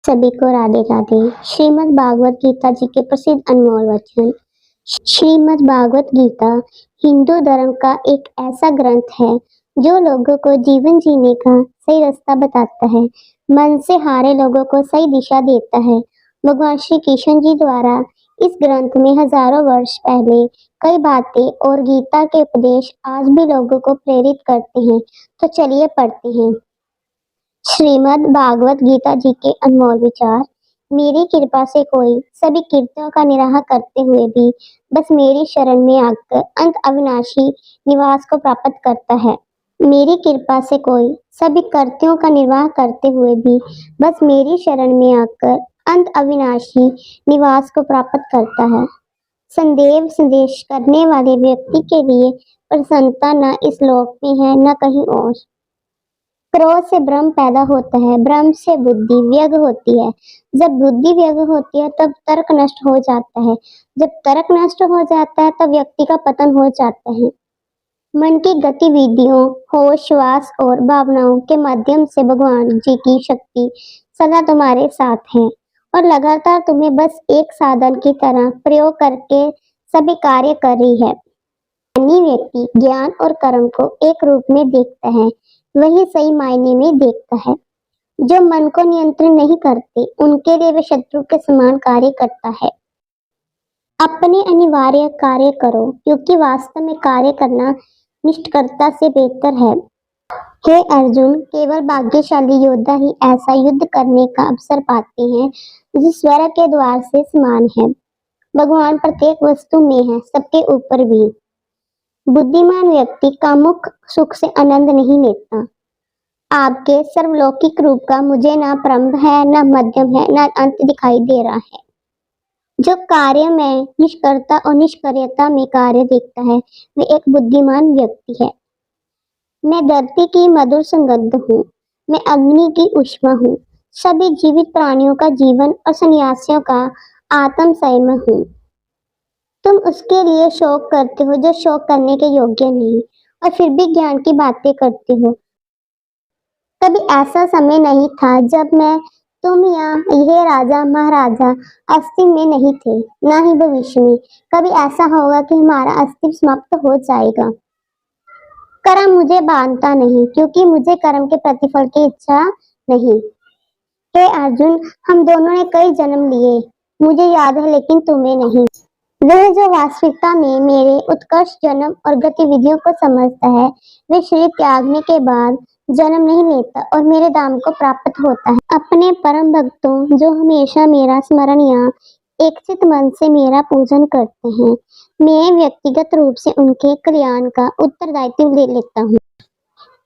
सभी को राधे राधे। श्रीमद् भागवत गीता जी के प्रसिद्ध अनमोल वचन। श्रीमद् भागवत गीता हिंदू धर्म का एक ऐसा ग्रंथ है जो लोगों को जीवन जीने का सही रास्ता बताता है, मन से हारे लोगों को सही दिशा देता है। भगवान श्री कृष्ण जी द्वारा इस ग्रंथ में हजारों वर्ष पहले कई बातें और गीता के उपदेश आज भी लोगों को प्रेरित करते हैं। तो चलिए पढ़ते हैं। श्रीमद् भागवत गीता जी के अनमोल विचार। मेरी कृपा से कोई सभी कीर्तियों का निर्वाह करते हुए भी बस मेरी शरण में आकर अंत अविनाशी निवास को प्राप्त करता है। मेरी कृपा से कोई सभी कर्तव्यों का निर्वाह करते हुए भी बस मेरी शरण में आकर अंत अविनाशी निवास को प्राप्त करता है। संदेश करने वाले व्यक्ति के लिए प्रसन्नता न इस लोक में है न कहीं और। क्रोध से भ्रम पैदा होता है, भ्रम से बुद्धि व्यग होती है, जब बुद्धि व्यग होती है तब तर्क नष्ट हो जाता है, जब तर्क नष्ट हो जाता है तब व्यक्ति का पतन हो जाता है। मन की गतिविधियों, होश, श्वास और भावनाओं के माध्यम से भगवान जी की शक्ति सदा तुम्हारे साथ है और लगातार तुम्हें बस एक साधन की तरह प्रयोग करके सभी कार्य कर रही है। ज्ञानी व्यक्ति ज्ञान और कर्म को एक रूप में देखता है, वही सही मायने में देखता है। जो मन को नियंत्रण नहीं करते उनके लिए वे शत्रु के समान कार्य करता है। अपने अनिवार्य कार्य करो, क्योंकि वास्तव में कार्य करना निष्ठुरता से बेहतर है। हे अर्जुन, केवल भाग्यशाली योद्धा ही ऐसा युद्ध करने का अवसर पाते हैं जो स्वर्ग के द्वार से समान है। भगवान प्रत्येक वस्तु में है, सबके ऊपर भी। बुद्धिमान व्यक्ति कामुक सुख से आनंद नहीं लेता। आपके सर्वलौकिक रूप का मुझे न प्रारंभ है, न मध्यम है, न अंत दिखाई दे रहा है। जो कार्य में निष्कर्ता और निष्क्रियता में कार्य देखता है, वह एक बुद्धिमान व्यक्ति है। मैं धरती की मधुर सुगंध हूँ, मैं अग्नि की ऊष्मा हूँ, सभी जीवित प्राणियों का जीवन और सन्यासियों का आत्म संयम हूँ। तुम उसके लिए शोक करते हो जो शोक करने के योग्य नहीं, और फिर भी ज्ञान की बातें करते हो। कभी ऐसा समय नहीं था जब तुम या यह राजा महाराजा अस्तित्व में नहीं थे, ना ही भविष्य में कभी ऐसा होगा कि हमारा अस्तित्व समाप्त हो जाएगा। कर्म मुझे बांधता नहीं, क्योंकि मुझे कर्म के प्रतिफल की इच्छा नहीं। हे अर्जुन, हम दोनों ने कई जन्म लिए, मुझे याद है लेकिन तुम्हें नहीं। वह जो वास्तविकता में मेरे उत्कर्ष जन्म और गतिविधियों को समझता है, वह शरीर त्यागने के बाद जन्म नहीं लेता और मेरे धाम को प्राप्त होता है। अपने परम भक्तों जो हमेशा मेरा स्मरण या एकचित मन से मेरा पूजन करते हैं, मैं व्यक्तिगत रूप से उनके कल्याण का उत्तरदायित्व ले लेता हूँ।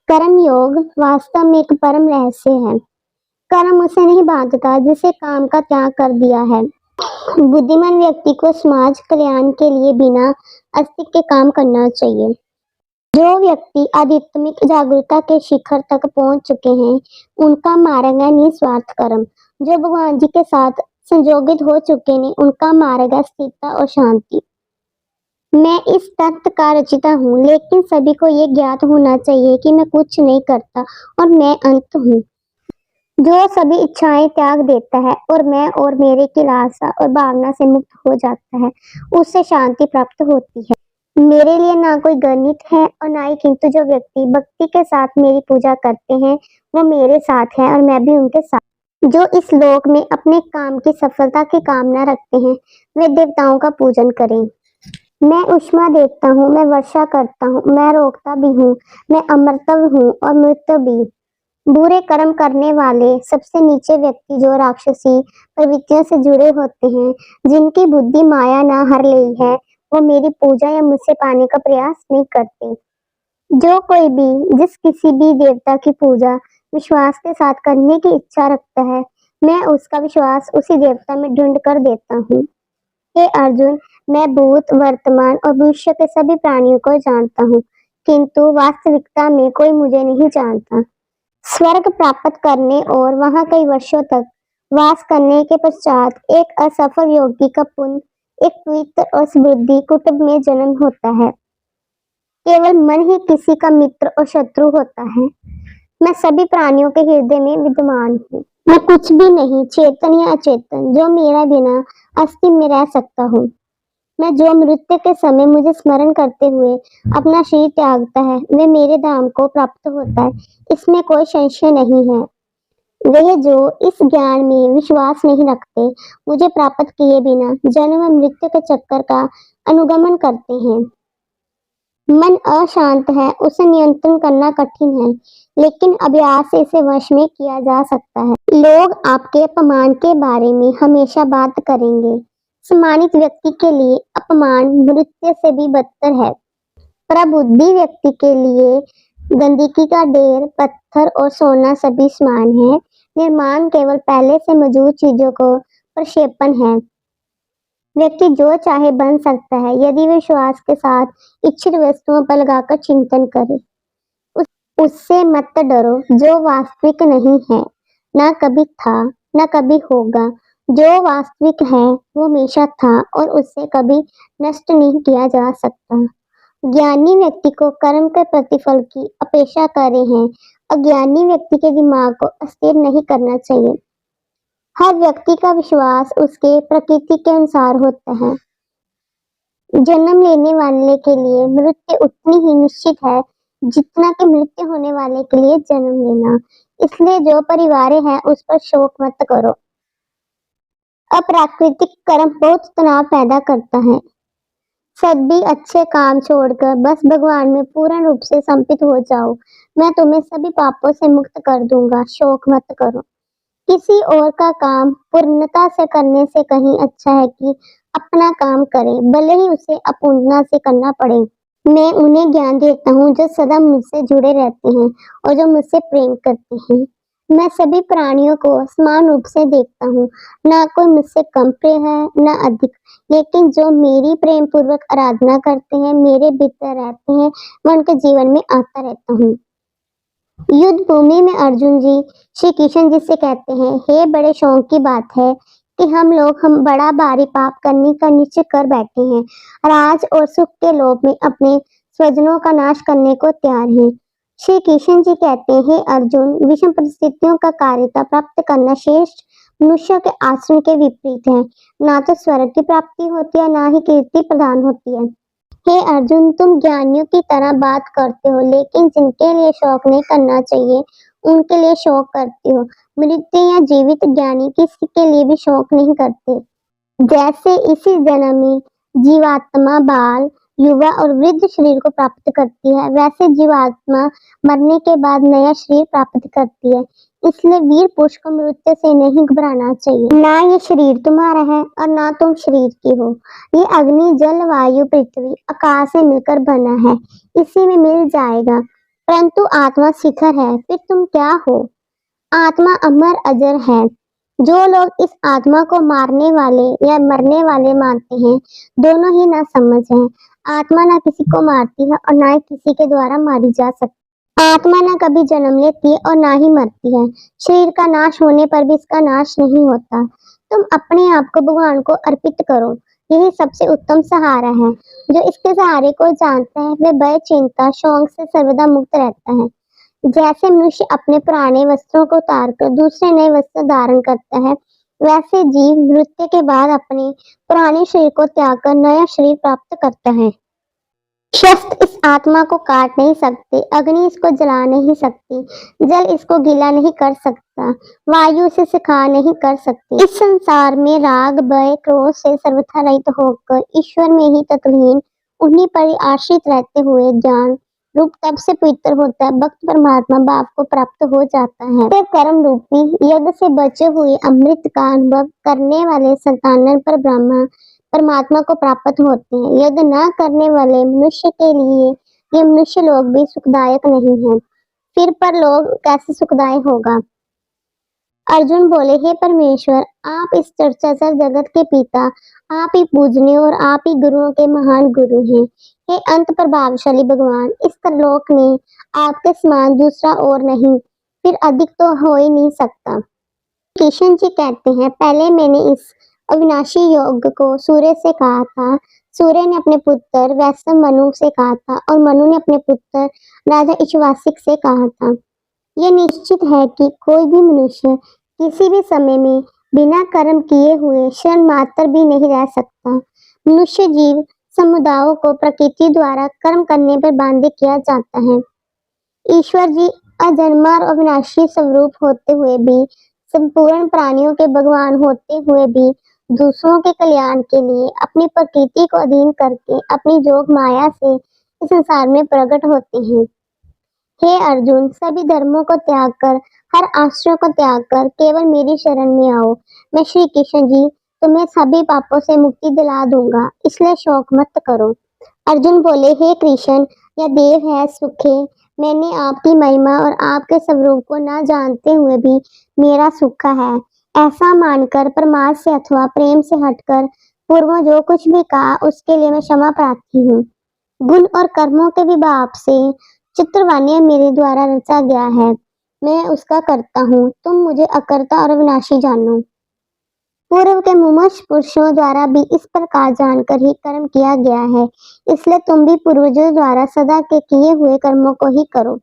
कर्म योग वास्तव में एक परम रहस्य है। कर्म उसे नहीं बांधता जिसे काम का त्याग कर दिया है। बुद्धिमान व्यक्ति को समाज कल्याण के लिए बिना अस्तित्व के काम करना चाहिए। जो व्यक्ति आध्यात्मिक जागरूकता के शिखर तक पहुंच चुके हैं, उनका मार्ग है निस्वार्थ कर्म। जो भगवान जी के साथ संयोगित हो चुके हैं, उनका मार्ग है स्थिरता और शांति। मैं इस तख्त का रचिता हूँ, लेकिन सभी को ये ज्ञात होना चाहिए कि मैं कुछ नहीं करता और मैं अंत हूँ। जो सभी इच्छाएं त्याग देता है और मैं और मेरे की लालसा और भावना से मुक्त हो जाता है, उससे शांति प्राप्त होती है। मेरे लिए ना कोई गणित है और ना ही किंतु। जो व्यक्ति भक्ति के साथ मेरी पूजा करते हैं, वो मेरे साथ है और मैं भी उनके साथ। जो इस लोक में अपने काम की सफलता की कामना रखते हैं, वे देवताओं का पूजन करें। मैं ऊष्मा देता हूँ, मैं वर्षा करता हूँ, मैं रोकता भी हूँ, मैं अमरत्व हूँ और मृत्यु भी। बुरे कर्म करने वाले सबसे नीचे व्यक्ति जो राक्षसी प्रवृत्तियों से जुड़े होते हैं, जिनकी बुद्धि माया ना हर ली है, वो मेरी पूजा या मुझसे पाने का प्रयास नहीं करते। जो कोई भी जिस किसी भी देवता की पूजा विश्वास के साथ करने की इच्छा रखता है, मैं उसका विश्वास उसी देवता में ढूंढ कर देता हूँ। हे अर्जुन, मैं भूत, वर्तमान और भविष्य के सभी प्राणियों को जानता हूँ, किंतु वास्तविकता में कोई मुझे नहीं जानता। स्वर्ग प्राप्त करने और वहां कई वर्षों तक वास करने के पश्चात एक असफल योगी का पुण्य एक पवित्र और समृद्धि कुटुंब में जन्म होता है। केवल मन ही किसी का मित्र और शत्रु होता है। मैं सभी प्राणियों के हृदय में विद्यमान हूँ। मैं कुछ भी नहीं, चेतन या अचेतन, जो मेरा बिना अस्तित्व में रह सकता हूँ। मैं जो मृत्यु के समय मुझे स्मरण करते हुए अपना शरीर त्यागता है, वह मेरे धाम को प्राप्त होता है। इसमें कोई संशय नहीं है। वे जो इस ज्ञान में विश्वास नहीं रखते, मुझे प्राप्त किए बिना जन्म मृत्यु के चक्कर का अनुगमन करते हैं। मन अशांत है, उसे नियंत्रण करना कठिन है, लेकिन अभ्यास से इसे वश में किया जा सकता है। लोग आपके अपमान के बारे में हमेशा बात करेंगे। सम्मानित व्यक्ति के लिए अपमान मृत्यु से भी बदतर है। प्रबुद्धि व्यक्ति के लिए गंदगी का ढेर, पत्थर और सोना सभी समान है। निर्माण केवल पहले से मौजूद चीजों को प्रक्षेपण है। व्यक्ति जो चाहे बन सकता है यदि विश्वास के साथ इच्छित वस्तुओं पर लगाकर चिंतन करे। उस, उससे मत डरो जो वास्तविक नहीं है, ना कभी था, ना कभी होगा। जो वास्तविक है वो हमेशा था और उससे कभी नष्ट नहीं किया जा सकता। ज्ञानी व्यक्ति को कर्म के प्रतिफल की अपेक्षा कर रहे हैं। अज्ञानी व्यक्ति के दिमाग को अस्थिर नहीं करना चाहिए। हर व्यक्ति का विश्वास उसके प्रकृति के अनुसार होता है। जन्म लेने वाले के लिए मृत्यु उतनी ही निश्चित है जितना कि मृत्यु होने वाले के लिए जन्म लेना। इसलिए जो परिवार है उस पर शोक मत करो। अप्राकृतिक कर्म बहुत तनाव पैदा करता है। सभी अच्छे काम छोड़कर बस भगवान में पूर्ण रूप से समर्पित हो जाओ। मैं तुम्हें सभी पापों से मुक्त कर दूंगा, शोक मत करो। किसी और का काम पूर्णता से करने से कहीं अच्छा है कि अपना काम करें, भले ही उसे अपूर्णता से करना पड़े। मैं उन्हें ज्ञान देता हूँ जो सदा मुझसे जुड़े रहते हैं और जो मुझसे प्रेम करते हैं। मैं सभी प्राणियों को समान रूप से देखता हूँ, ना कोई मुझसे कम प्रिय है ना अधिक, लेकिन जो मेरी प्रेम पूर्वक आराधना करते हैं, मेरे भीतर रहते हैं, मैं उनके जीवन में आता रहता हूँ। युद्ध भूमि में अर्जुन जी श्री कृष्ण जी से कहते हैं, हे बड़े शौक की बात है कि हम बड़ा भारी पाप करने का निश्चय कर बैठे हैं। राज और सुख के लोभ में अपने स्वजनों का नाश करने को तैयार हैं। श्री कृष्ण जी कहते हैं, हे अर्जुन, विषम परिस्थितियों का कार्यता प्राप्त करना श्रेष्ठ मनुष्य के आचरण के विपरीत है। ना तो स्वर्ग की प्राप्ति होती है, ना ही कीर्ति प्रदान होती है। हे अर्जुन, तुम ज्ञानियों की तरह बात करते हो, लेकिन जिनके लिए शौक नहीं करना चाहिए उनके लिए शौक करते हो। मृत या जीवित ज्ञानी किसी के लिए भी शौक नहीं करते। जैसे इसी जन्म में जीवात्मा बाल, युवा और वृद्ध शरीर को प्राप्त करती है, वैसे जीवात्मा मरने के बाद नया शरीर प्राप्त करती है। इसलिए वीर पुरुष को मृत्यु से नहीं घबराना चाहिए। ना ये शरीर तुम्हारा है और ना तुम शरीर की हो। ये अग्नि, जल, वायु, पृथ्वी, आकाश से मिलकर बना है, इसी में मिल जाएगा। परंतु आत्मा शिखर है, फिर तुम क्या हो? आत्मा अमर अजर है। जो लोग इस आत्मा को मारने वाले या मरने वाले मानते हैं, दोनों ही ना समझ हैं। आत्मा ना किसी को मारती है और ना ही किसी के द्वारा मारी जा सकती। आत्मा ना कभी जन्म लेती है और ना ही मरती है। शरीर का नाश होने पर भी इसका नाश नहीं होता। तुम अपने आप को भगवान को अर्पित करो, यही सबसे उत्तम सहारा है। जो इसके सहारे को जानता है वह भय, चिंता, शौक से सर्वदा मुक्त रहता है। जैसे मनुष्य अपने पुराने वस्त्रों को उतारकर दूसरे नए वस्त्र धारण करता है, वैसे जीव मृत्यु के बाद अपने पुराने शरीर को त्याग कर नया शरीर प्राप्त करता है। शस्त्र इस आत्मा को काट नहीं सकते, अग्नि इसको जला नहीं सकती, जल इसको गीला नहीं कर सकता, वायु इसे सुखा नहीं कर सकती। इस संसार में राग, भय, क्रोध से सर्वथा रहित होकर ईश्वर में ही तत्लीन, उन्हीं पर ही आश्रित रहते हुए ज्ञान रूप तब से पवित्र होता है, भक्त परमात्मा भाव को प्राप्त हो जाता है। तो कर्म रूपी यज्ञ से बचे हुए अमृत का अनुभव करने वाले संतानन पर ब्रह्मा परमात्मा को प्राप्त होते हैं। यज्ञ न करने वाले मनुष्य के लिए ये मनुष्य लोग भी सुखदायक नहीं है, फिर पर लोग कैसे सुखदायक होगा? अर्जुन बोले, हे परमेश्वर, आप इस चराचर जगत के पिता, आप ही पूजनीय और आप ही गुरुओं के महान गुरु हैं। हे अंत प्रभावशाली भगवान, इस त्रिलोक में आपके समान दूसरा और नहीं, फिर अधिक तो हो ही नहीं सकता। किशन जी कहते हैं, पहले मैंने इस अविनाशी योग को सूर्य से कहा था, सूर्य ने अपने पुत्र वैश्व मनु से कहा था और मनु ने अपने पुत्र राजा इक्ष्वासिक से कहा था। यह निश्चित है कि कोई भी मनुष्य किसी भी समय में बिना कर्म किए हुए क्षण मात्र भी नहीं रह सकता। मनुष्य जीव समुदायों को प्रकृति द्वारा कर्म करने पर बाध्य किया जाता है। ईश्वर जी अजन्मा और अविनाशी स्वरूप होते हुए भी, संपूर्ण प्राणियों के भगवान होते हुए भी, दूसरों के कल्याण के लिए अपनी प्रकृति को अधीन करके अपनी जोग माया से इस संसार में प्रकट होते हैं। हे अर्जुन, सभी धर्मों को त्याग कर, हर आश्रय को त्याग कर केवल मेरी शरण में आओ। मैं श्री कृष्ण जी तुम्हें सभी पापों से मुक्ति दिला दूंगा, इसलिए शोक मत करो। अर्जुन बोले, हे कृष्ण, यह देव है सुखे, मैंने आपकी महिमा और आपके स्वरूप को न जानते हुए भी मेरा सुख है। ऐसा मानकर प्रमाद से अथवा प्रेम से हटकर पूर्व जो कुछ भी कहा उसके लिए मैं क्षमा प्रार्थी हूँ। गुण और कर्मों के विभाग से चित्रवान्य मेरे द्वारा रचा गया है, मैं उसका करता हूँ। तुम मुझे अकर्ता और अविनाशी जानो। पूर्व के मुमुक्ष पुरुषों द्वारा भी इस प्रकार जानकर ही कर्म किया गया है, इसलिए तुम भी पूर्वजों द्वारा सदा के किए हुए कर्मों को ही करो।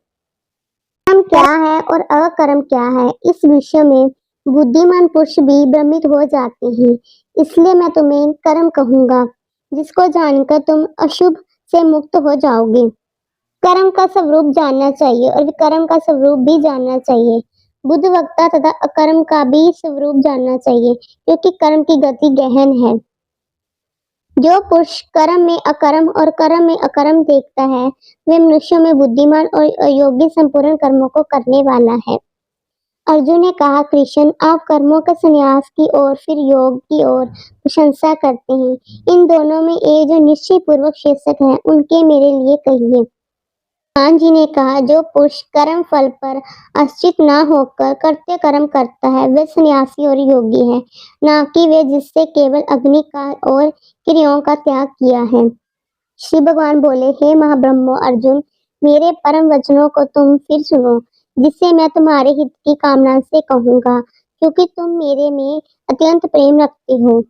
कर्म क्या है और अकर्म क्या है, इस विषय में बुद्धिमान पुरुष भी भ्रमित हो जाते हैं, इसलिए मैं तुम्हें कर्म कहूंगा, जिसको जानकर तुम अशुभ से मुक्त हो जाओगे। कर्म का स्वरूप जानना चाहिए और विकर्म का स्वरूप भी जानना चाहिए। बुद्ध वक्ता तथा अकर्म का भी स्वरूप जानना चाहिए, क्योंकि कर्म की गति गहन है। जो पुरुष कर्म में अकर्म और कर्म में अकर्म देखता है, वह मनुष्यों में बुद्धिमान और योग्य संपूर्ण कर्मों को करने वाला है। अर्जुन ने कहा, कृष्ण, आप कर्मों के संन्यास की ओर फिर योग की ओर प्रशंसा करते हैं। इन दोनों में एक जो निश्चय पूर्वक शीर्षक है, उनके मेरे लिए कहिए। हनुमान जी ने कहा, जो पुरुष कर्म फल पर आश्रित न होकर कृत्य कर्म करता है, वह सन्यासी और योगी है, न कि वे जिससे केवल अग्नि का और क्रियाओं का त्याग किया है। श्री भगवान बोले, हे महाब्रह्मो अर्जुन, मेरे परम वचनों को तुम फिर सुनो, जिससे मैं तुम्हारे हित की कामना से कहूंगा, क्योंकि तुम मेरे में अत्यंत प्रेम रखते हो।